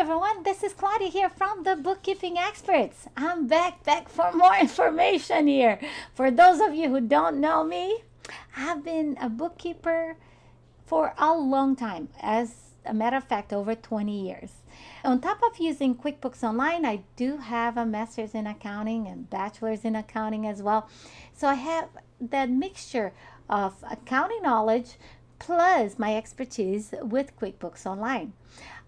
everyone, this is Claudia here from the Bookkeeping Experts. I'm back for more information here. For those of you who don't know me, I've been a bookkeeper for a long time. As a matter of fact, over 20 years. On top of using QuickBooks Online, I do have a master's in accounting and bachelor's in accounting as well. So I have that mixture of accounting knowledge plus my expertise with QuickBooks Online.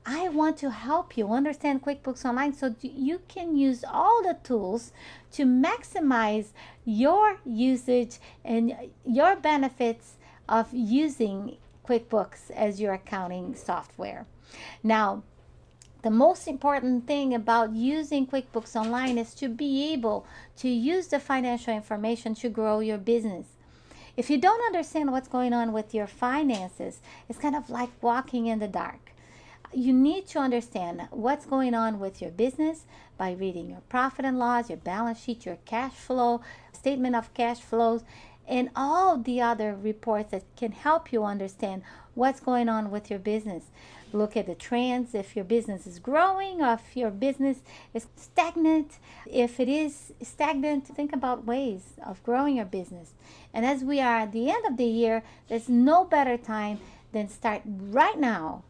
I want to help you understand QuickBooks Online so you can use all the tools to maximize your usage and your benefits of using QuickBooks as your accounting software. Now, the most important thing about using QuickBooks Online is to be able to use the financial information to grow your business. If you don't understand what's going on with your finances, it's kind of like walking in the dark. You need to understand what's going on with your business by reading your profit and loss, your balance sheet, your cash flow, statement of cash flows, and all the other reports that can help you understand what's going on with your business. Look at the trends, if your business is growing or if your business is stagnant. If it is stagnant, think about ways of growing your business. And as we are at the end of the year, there's no better time than start right now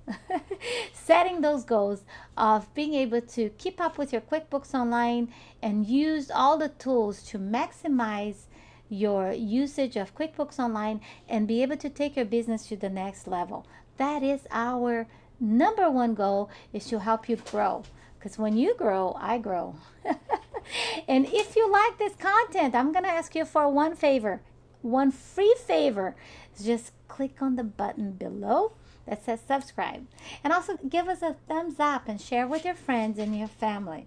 setting those goals of being able to keep up with your QuickBooks Online and use all the tools to maximize your usage of QuickBooks Online and be able to take your business to the next level. That is our number one goal, is to help you grow, because when you grow, I grow. And if you like this content, I'm going to ask you for one favor, one free favor. Just click on the button below that says subscribe, and also give us a thumbs up and share with your friends and your family.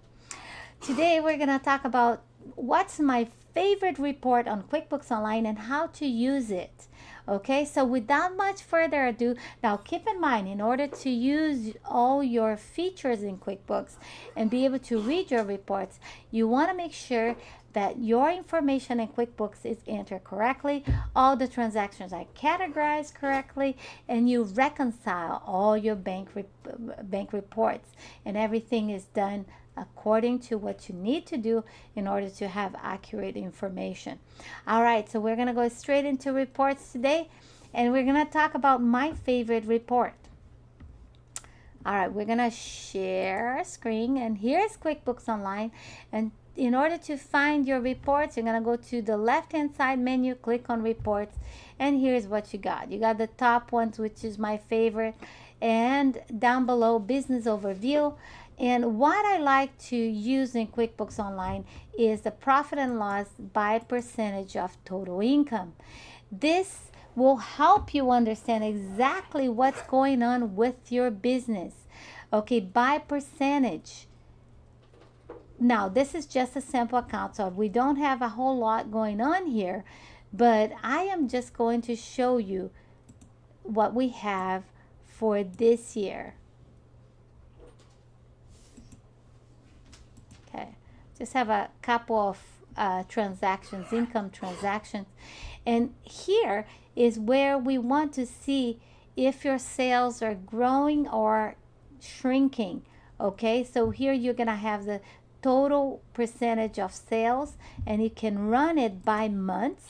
Today we're going to talk about what's my favorite report on QuickBooks Online and how to use it. Okay, so without much further ado, now keep in mind, in order to use all your features in QuickBooks and be able to read your reports, you want to make sure that your information in QuickBooks is entered correctly, all the transactions are categorized correctly, and you reconcile all your bank reports, and everything is done according to what you need to do in order to have accurate information. All right, so we're going to go straight into reports today, and we're going to talk about my favorite report. All right, we're going to share a screen, and here's QuickBooks Online. And in order to find your reports, you're going to go to the left-hand side menu, click on reports, and here's what you got. You got the top ones, which is my favorite, and down below, business overview. And what I like to use in QuickBooks Online is the profit and loss by percentage of total income. This will help you understand exactly what's going on with your business. Okay, by percentage. Now, this is just a sample account, so we don't have a whole lot going on here, but I am just going to show you what we have for this year. Okay, just have a couple of transactions, income transactions, and here is where we want to see if your sales are growing or shrinking. Okay, so here you're gonna have the total percentage of sales, and you can run it by months.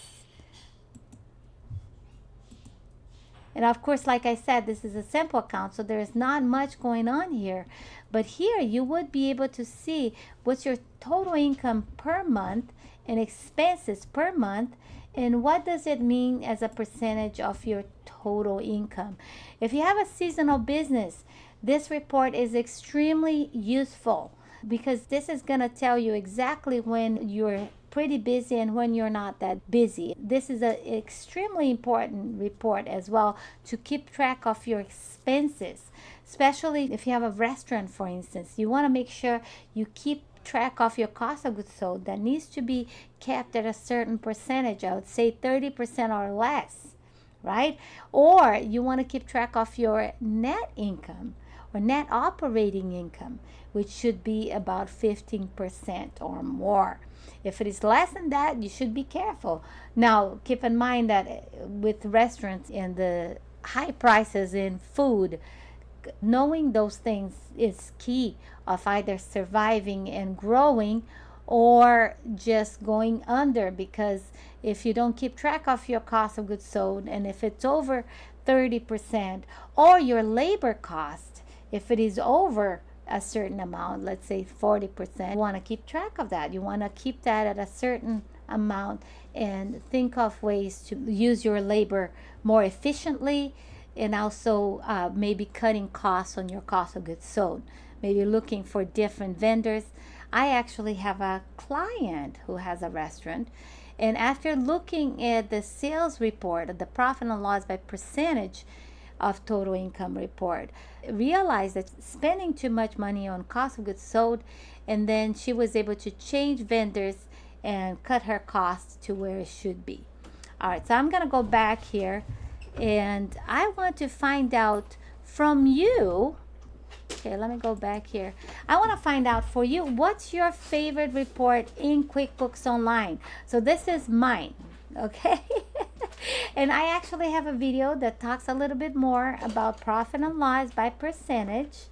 And of course, like I said, this is a sample account, so there is not much going on here. But here you would be able to see what's your total income per month and expenses per month, and what does it mean as a percentage of your total income. If you have a seasonal business, this report is extremely useful, because this is going to tell you exactly when you're pretty busy and when you're not that busy. This is an extremely important report as well to keep track of your expenses, especially if you have a restaurant, for instance. You want to make sure you keep track of your cost of goods sold. That needs to be kept at a certain percentage. I would say 30% or less, right? Or you want to keep track of your net income or net operating income, which should be about 15% or more. If it is less than that, you should be careful. Now, keep in mind that with restaurants and the high prices in food, knowing those things is key of either surviving and growing or just going under, because if you don't keep track of your cost of goods sold, and if it's over 30%, or your labor cost, if it is over a certain amount, let's say 40%, you want to keep track of that. You want to keep that at a certain amount and think of ways to use your labor more efficiently, and also maybe cutting costs on your cost of goods sold, maybe looking for different vendors. I actually have a client who has a restaurant, and after looking at the sales report, the profit and loss by percentage of total income report, realized that spending too much money on cost of goods sold, and then she was able to change vendors and cut her costs to where it should be. All right, so I'm gonna go back here, and I want to find out from you. Okay, let me go back here. I want to find out for you, what's your favorite report in QuickBooks Online? So this is mine, okay? And I actually have a video that talks a little bit more about profit and loss by percentage.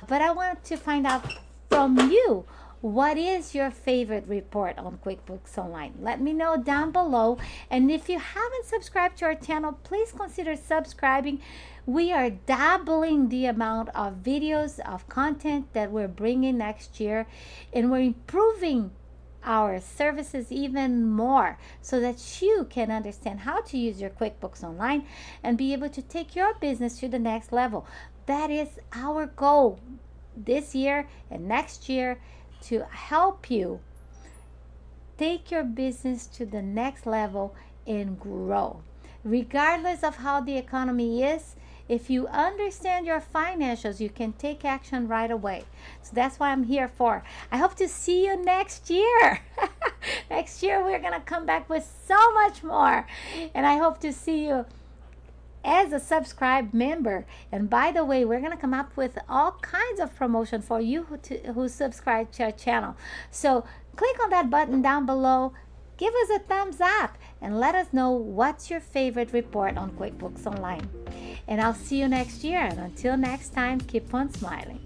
But I want to find out from you, what is your favorite report on QuickBooks Online? Let me know down below. And if you haven't subscribed to our channel, please consider subscribing. We are doubling the amount of videos of content that we're bringing next year, and we're improving our services even more so that you can understand how to use your QuickBooks Online and be able to take your business to the next level. That is our goal this year and next year, to help you take your business to the next level and grow. Regardless of how the economy is, if you understand your financials, you can take action right away. So that's what I'm here for. I hope to see you next year. Next year, we're going to come back with so much more. And I hope to see you as a subscribed member. And by the way, we're going to come up with all kinds of promotion for you who subscribe to our channel. So click on that button down below, give us a thumbs up, and let us know what's your favorite report on QuickBooks Online. And I'll see you next year. And until next time, keep on smiling.